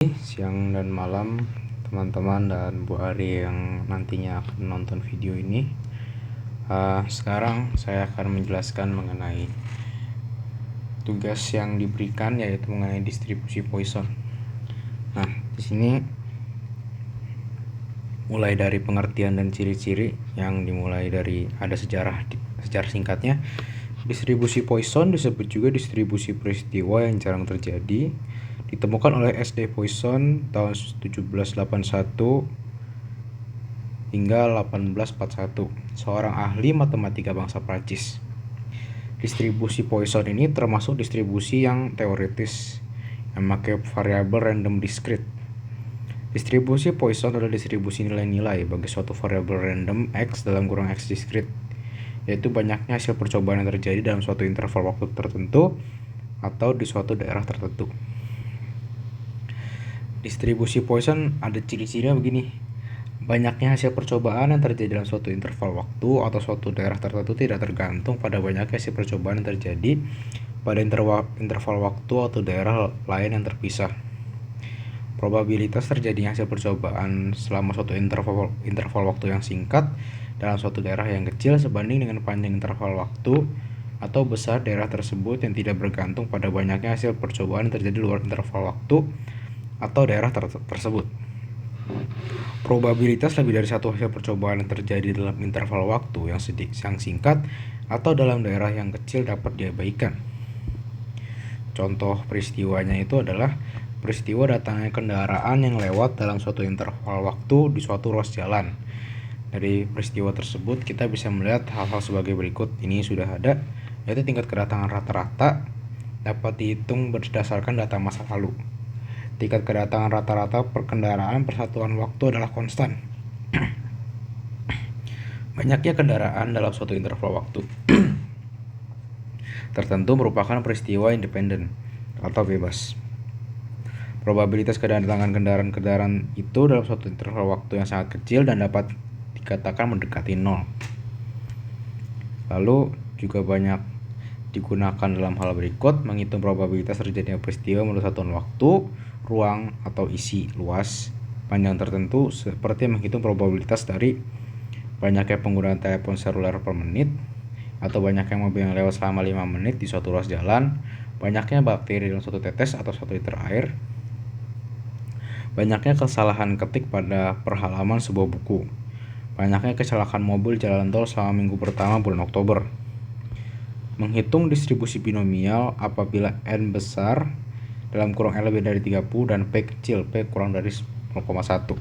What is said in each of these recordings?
Siang dan malam teman-teman dan Bu Ari yang nantinya akan menonton video ini. Sekarang saya akan menjelaskan mengenai tugas yang diberikan, yaitu mengenai distribusi Poisson. Nah, di sini mulai dari pengertian dan ciri-ciri yang dimulai dari ada sejarah singkatnya. Distribusi Poisson disebut juga distribusi peristiwa yang jarang terjadi. Ditemukan oleh S.D. Poisson tahun 1781 hingga 1841, seorang ahli matematika bangsa Prancis. Distribusi Poisson ini termasuk distribusi yang teoritis yang memakai variabel random discrete. Distribusi Poisson adalah distribusi nilai-nilai bagi suatu variabel random x dalam kurung x discrete, yaitu banyaknya hasil percobaan yang terjadi dalam suatu interval waktu tertentu atau di suatu daerah tertentu. Distribusi Poisson ada ciri-cirinya begini. Banyaknya hasil percobaan yang terjadi dalam suatu interval waktu atau suatu daerah tertentu tidak tergantung pada banyaknya hasil percobaan yang terjadi pada interval waktu atau daerah lain yang terpisah. Probabilitas terjadinya hasil percobaan selama suatu interval waktu yang singkat dalam suatu daerah yang kecil sebanding dengan panjang interval waktu atau besar daerah tersebut yang tidak bergantung pada banyaknya hasil percobaan yang terjadi di luar interval waktu atau daerah tersebut. Probabilitas lebih dari satu hasil percobaan yang terjadi dalam interval waktu yang singkat atau dalam daerah yang kecil dapat diabaikan. Contoh peristiwanya itu adalah peristiwa datangnya kendaraan yang lewat dalam suatu interval waktu di suatu ruas jalan. Dari peristiwa tersebut kita bisa melihat hal-hal sebagai berikut. Ini sudah ada, yaitu tingkat kedatangan rata-rata dapat dihitung berdasarkan data masa lalu. Tingkat kedatangan rata-rata perkendaraan persatuan waktu adalah konstan. Banyaknya kendaraan dalam suatu interval waktu tertentu merupakan peristiwa independen atau bebas. Probabilitas kedatangan kendaraan itu dalam suatu interval waktu yang sangat kecil dan dapat dikatakan mendekati 0. Lalu juga banyak digunakan dalam hal berikut: menghitung probabilitas terjadinya peristiwa menurut satuan waktu, ruang atau isi luas panjang tertentu, seperti menghitung probabilitas dari banyaknya penggunaan telepon seluler per menit, atau banyaknya mobil yang lewat selama 5 menit di suatu ruas jalan, banyaknya bakteri dalam suatu tetes atau 1 liter air, banyaknya kesalahan ketik pada perhalaman sebuah buku, banyaknya kecelakaan mobil jalan tol selama minggu pertama bulan Oktober. Menghitung distribusi binomial apabila n besar dalam kurung L lebih dari 30 dan P kecil, P kurang dari 0,1.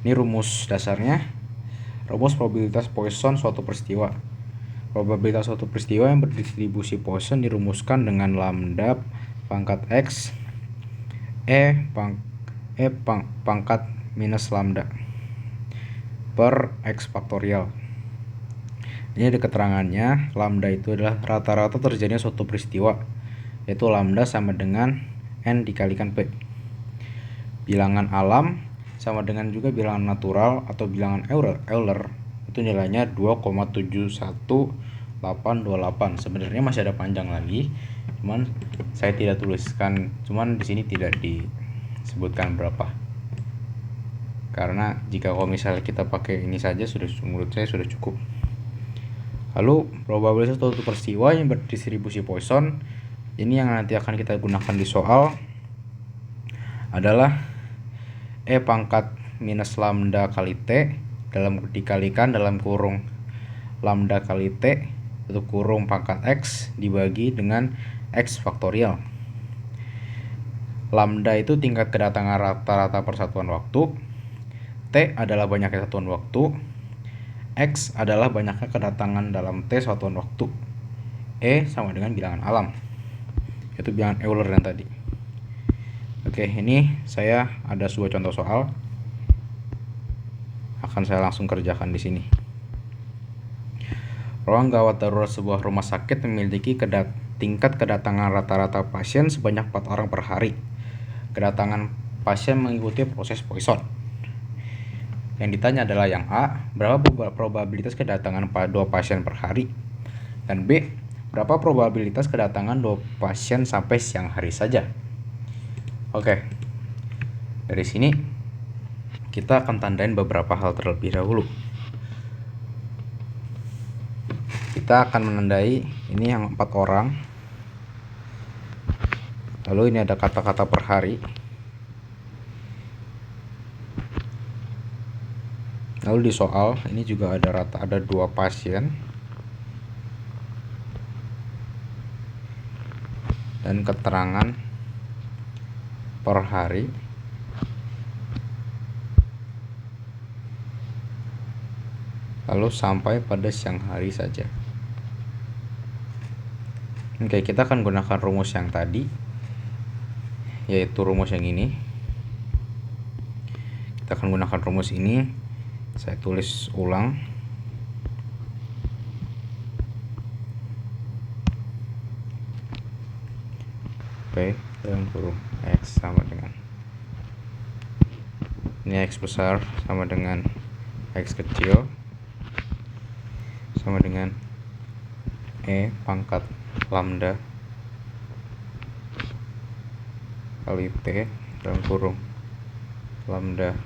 Ini rumus dasarnya. Rumus probabilitas Poisson suatu peristiwa. Probabilitas suatu peristiwa yang berdistribusi Poisson dirumuskan dengan lambda pangkat X pangkat minus lambda per X faktorial. Ini ada keterangannya. Lambda itu adalah rata-rata terjadinya suatu peristiwa, yaitu lambda sama dengan n dikalikan P. Bilangan alam sama dengan juga bilangan natural atau bilangan Euler, itu nilainya 2,71828. Sebenarnya masih ada panjang lagi, cuman saya tidak tuliskan, cuman di sini tidak disebutkan berapa. Karena jika kalau misalnya kita pakai ini saja menurut saya sudah cukup. Lalu probabilitas suatu peristiwa yang berdistribusi Poisson, ini yang nanti akan kita gunakan di soal, adalah E pangkat minus lambda kali T dikalikan dalam kurung lambda kali T untuk kurung pangkat X dibagi dengan X faktorial. Lambda itu tingkat kedatangan rata-rata persatuan waktu, T adalah banyaknya satuan waktu, X adalah banyaknya kedatangan dalam T satuan waktu, E sama dengan bilangan alam, yaitu bilangan Euler yang tadi. Oke, ini saya ada sebuah contoh soal, akan saya langsung kerjakan di sini. Ruang gawat darurat sebuah rumah sakit memiliki tingkat kedatangan rata-rata pasien sebanyak 4 orang per hari. Kedatangan pasien mengikuti proses Poisson. Yang ditanya adalah yang A, berapa probabilitas kedatangan 2 pasien per hari? Dan B, berapa probabilitas kedatangan 2 pasien sampai siang hari saja? Oke, Dari sini kita akan tandain beberapa hal terlebih dahulu. Kita akan menandai ini yang 4 orang. Lalu ini ada kata-kata per hari. Lalu di soal ini juga ada 2 pasien dan keterangan per hari. Lalu sampai pada siang hari saja. Oke, kita akan gunakan rumus yang tadi, yaitu rumus yang ini. Kita akan gunakan rumus ini. Saya tulis ulang. P dalam kurung X sama dengan ini X besar sama dengan X kecil sama dengan E pangkat lambda kali T dalam kurung lambda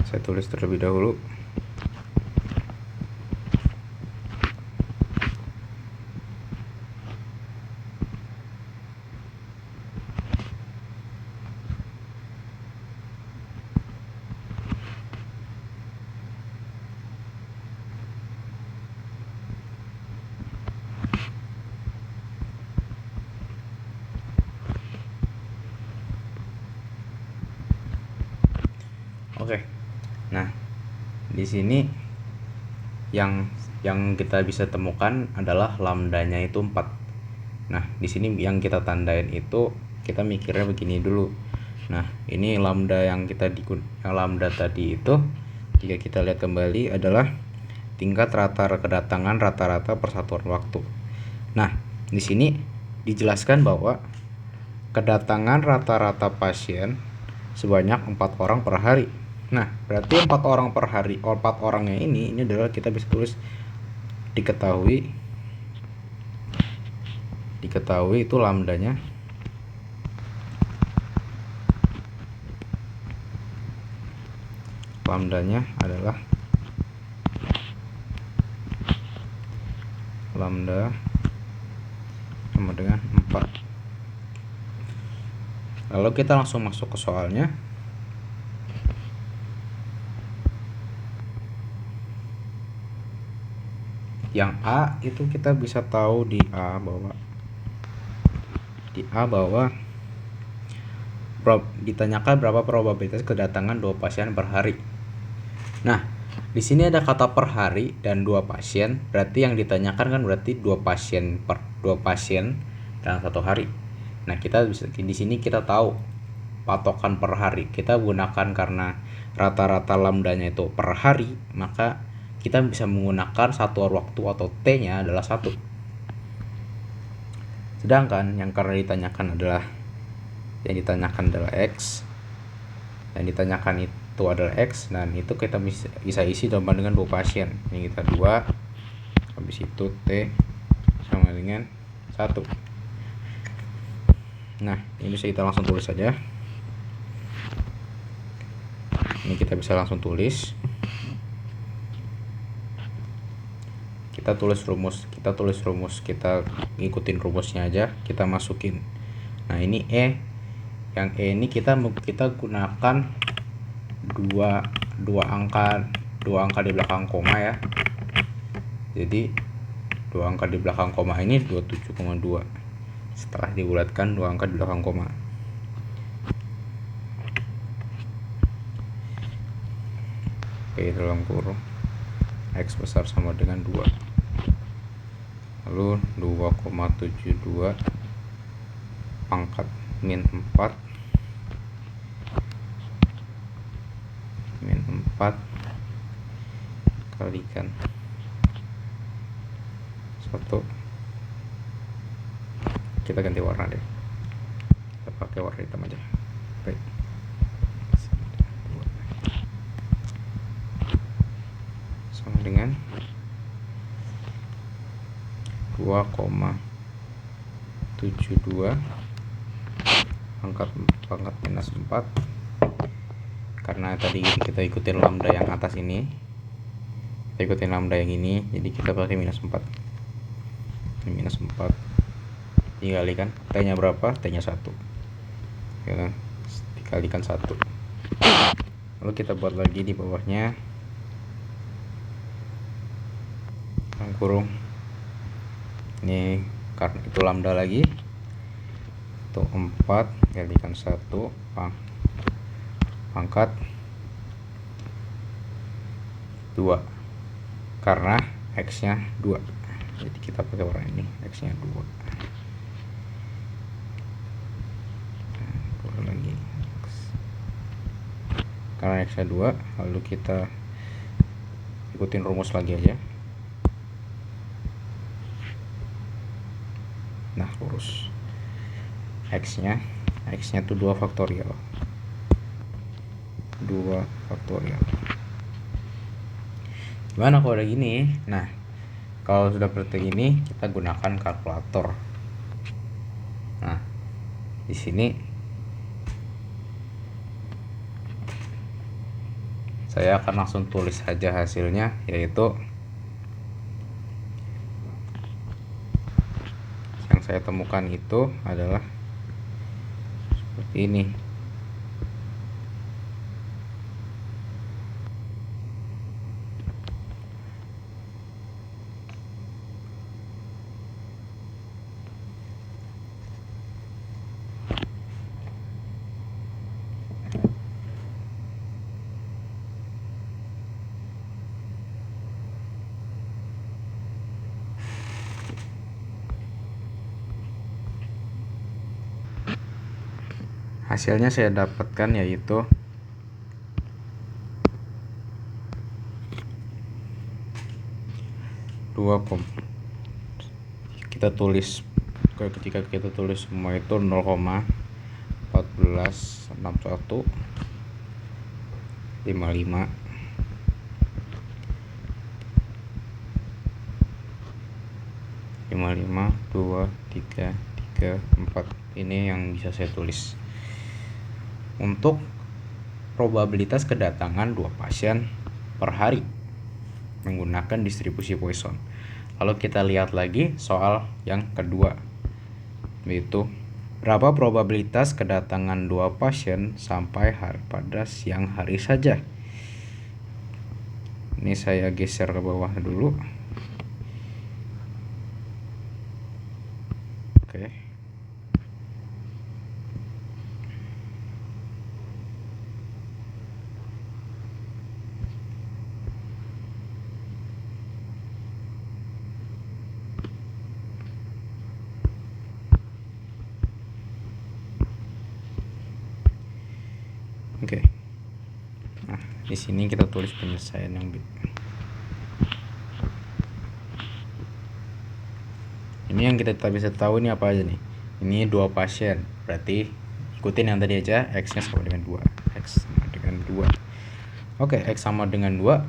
saya tulis terlebih dahulu. Oke. Nah, di sini yang kita bisa temukan adalah lambdanya itu 4. Nah, di sini yang kita tandain itu kita mikirnya begini dulu. Nah, ini lambda yang lambda tadi itu jika kita lihat kembali adalah tingkat kedatangan rata-rata persatuan waktu. Nah, di sini dijelaskan bahwa kedatangan rata-rata pasien sebanyak 4 orang per hari. Nah, berarti 4 orang per hari, 4 orangnya ini adalah kita bisa tulis diketahui itu lambdanya adalah lambda sama dengan 4. Lalu kita langsung masuk ke soalnya. Yang A itu kita bisa tahu di A bahwa ditanyakan berapa probabilitas kedatangan 2 pasien per hari. Nah, di sini ada kata per hari dan 2 pasien, berarti yang ditanyakan kan berarti 2 pasien dalam 1 hari. Nah, di sini kita tahu patokan per hari. Kita gunakan karena rata-rata lambdanya itu per hari, maka kita bisa menggunakan satuan waktu atau T-nya adalah 1. Sedangkan yang karena ditanyakan adalah X, yang ditanyakan itu adalah X, dan itu kita bisa isi dengan 2 pasien. Ini kita 2, habis itu T sama dengan 1. Nah, ini bisa kita langsung tulis saja. Ini kita bisa langsung tulis. Kita tulis rumus, kita ngikutin rumusnya aja, kita masukin. Nah, ini E. Yang E ini kita gunakan dua angka di belakang koma ya. Jadi 2 angka di belakang koma ini 27,2. Setelah dibulatkan 2 angka di belakang koma. Oke, dalam kurung X besar sama dengan 2. Lalu 2,72 pangkat min 4 kalikan 1. Kita ganti warna deh, kita pakai warna hitam aja. Baik, dengan 2,72 pangkat minus 4, karena tadi kita ikutin lambda yang atas ini, kita ikutin lambda yang ini, jadi kita pakai minus 4. Minus 4 dikalikan T nya berapa? T nya 1 ya kan? Dikalikan 1. Lalu kita buat lagi di bawahnya kurung ini, karena itu lambda lagi, itu 4 kalikan 1 pangkat 2, karena X nya 2, jadi kita pakai warna ini, X nya 2. Lagi karena X nya 2, lalu kita ikutin rumus lagi aja. Nah, lurus. X nya tuh 2 faktorial. 2 faktorial. Gimana kalau udah gini? Nah, kalau sudah seperti ini, kita gunakan kalkulator. Nah, di sini saya akan langsung tulis saja hasilnya, yaitu yang saya temukan itu adalah seperti ini. Hasilnya saya dapatkan yaitu ketika kita tulis semua itu 0,146155 2 3 3 4. Ini yang bisa saya tulis untuk probabilitas kedatangan 2 pasien per hari menggunakan distribusi Poisson. Lalu kita lihat lagi soal yang kedua, yaitu berapa probabilitas kedatangan 2 pasien sampai pada siang hari saja. Ini saya geser ke bawah dulu. Oke. Oke. Nah, di sini kita tulis penyelesaian yang ini yang kita bisa tahu ini apa aja nih. Ini 2 pasien, berarti ikutin yang tadi aja, X nya sama dengan 2. X sama dengan 2. Oke, X sama dengan 2.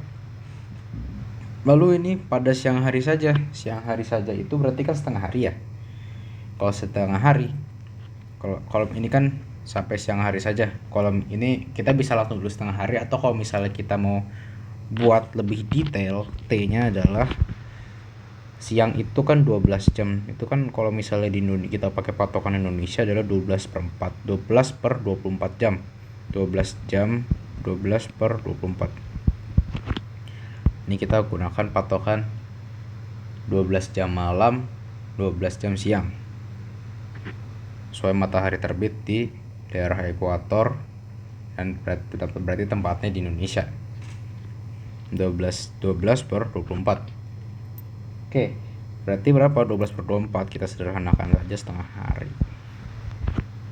Lalu ini pada siang hari saja. Siang hari saja itu berarti kan setengah hari ya. Kalau setengah hari, kolom ini kan sampai siang hari saja. Kolom ini kita bisa langsung tulis setengah hari, atau kalau misalnya kita mau buat lebih detail, T-nya adalah siang itu kan 12 jam. Itu kan kalau misalnya di Indonesia kita pakai patokan Indonesia adalah 12/4. 12/24 jam. 12 jam 12/24. Ini kita gunakan patokan 12 jam malam, 12 jam siang. Sesuai matahari terbit di daerah ekuator, dan berarti tempatnya di Indonesia. 12/24. Oke, berarti berapa? 12/24. Kita sederhanakan saja setengah hari.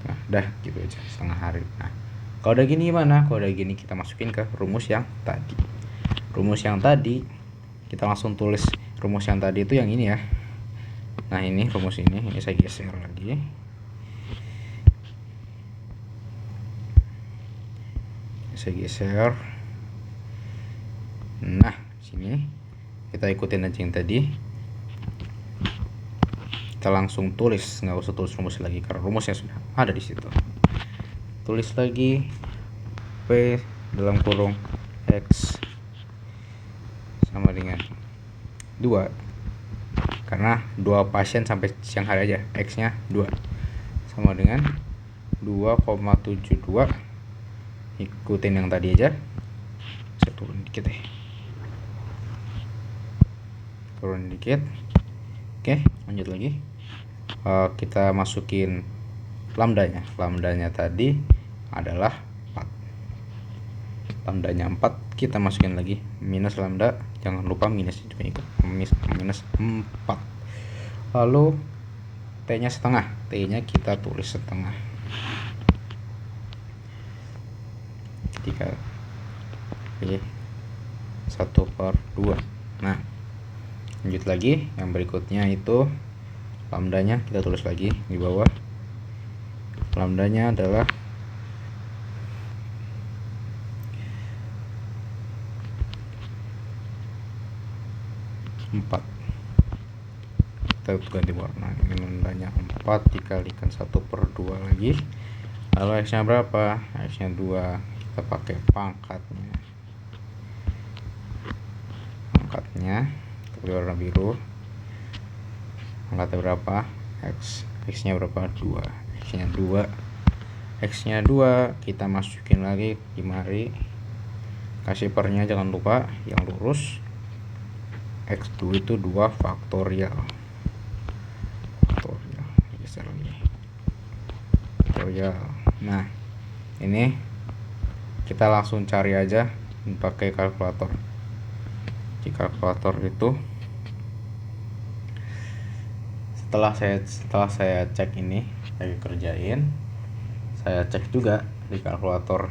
Nah, dah gitu aja, setengah hari. Nah, kalau udah gini gimana? Kalau udah gini kita masukin ke rumus yang tadi. Rumus yang tadi kita langsung tulis. Rumus yang tadi itu yang ini ya. Nah, ini rumus ini saya geser lagi. Saya geser. Nah, sini kita ikutin aja yang tadi, kita langsung tulis, nggak usah tulis rumus lagi karena rumusnya sudah ada di situ. Tulis lagi P dalam kurung X sama dengan 2, karena 2 pasien sampai siang hari aja, X nya 2 sama dengan 2,72. Ikutin yang tadi aja, saya turun dikit deh, turun dikit. Oke, lanjut lagi. Kita masukin lambdanya tadi adalah 4, lambdanya 4, kita masukin lagi minus lambda, jangan lupa minus juga ikut, minus 4. Lalu T nya setengah, T nya kita tulis setengah, 3 1/2. Nah, lanjut lagi, yang berikutnya itu lambdanya kita tulis lagi di bawah. Lambdanya adalah 4, kita ganti warna. Ini lambdanya 4 dikalikan 1/2 lagi. Lalu X nya berapa? X nya 2, kita pakai pangkatnya, kita warna biru. Pangkatnya berapa? X nya berapa? 2, X nya 2 kita masukin lagi di mari, kasih pernya jangan lupa yang lurus. X2 itu 2 faktorial, geser lagi, faktorial. Nah, ini kita langsung cari aja pakai kalkulator. Di kalkulator itu setelah saya cek ini, saya kerjain, saya cek juga di kalkulator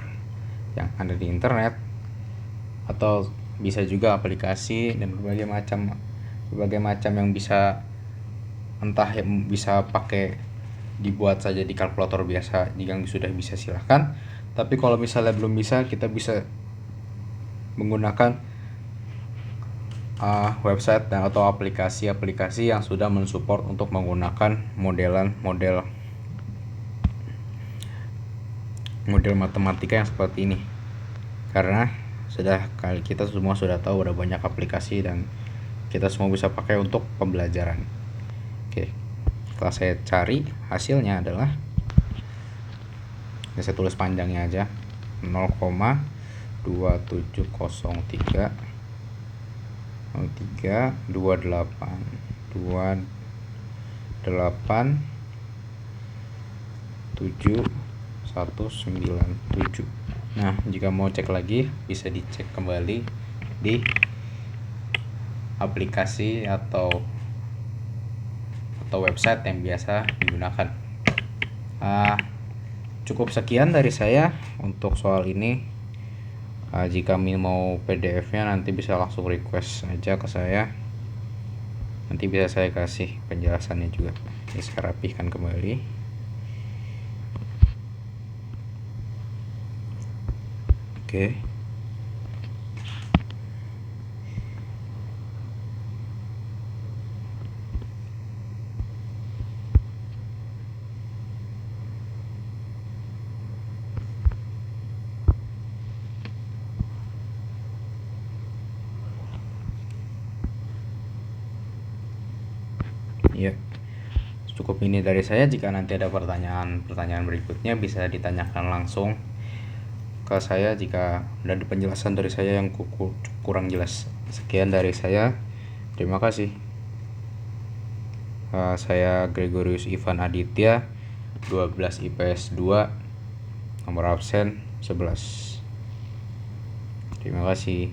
yang ada di internet, atau bisa juga aplikasi dan berbagai macam yang bisa, entah yang bisa pakai dibuat saja di kalkulator biasa. Yang sudah bisa silahkan, tapi kalau misalnya belum bisa, kita bisa menggunakan website dan atau aplikasi yang sudah mensupport untuk menggunakan model matematika yang seperti ini. Karena kita semua sudah tahu ada banyak aplikasi dan kita semua bisa pakai untuk pembelajaran. Oke, setelah saya cari, hasilnya adalah, saya tulis panjangnya aja, 0,2703 0,28287197. Nah, jika mau cek lagi bisa dicek kembali di aplikasi atau website yang biasa digunakan. Cukup sekian dari saya untuk soal ini. Jika mau PDF-nya nanti bisa langsung request aja ke saya, nanti bisa saya kasih penjelasannya juga. Ini saya rapihkan kembali. Oke. Ya, cukup ini dari saya. Jika nanti ada pertanyaan berikutnya bisa ditanyakan langsung ke saya jika ada penjelasan dari saya yang kurang jelas. Sekian dari saya, terima kasih. Saya Gregorius Ivan Aditya, 12 IPS 2, nomor absen 11. Terima kasih.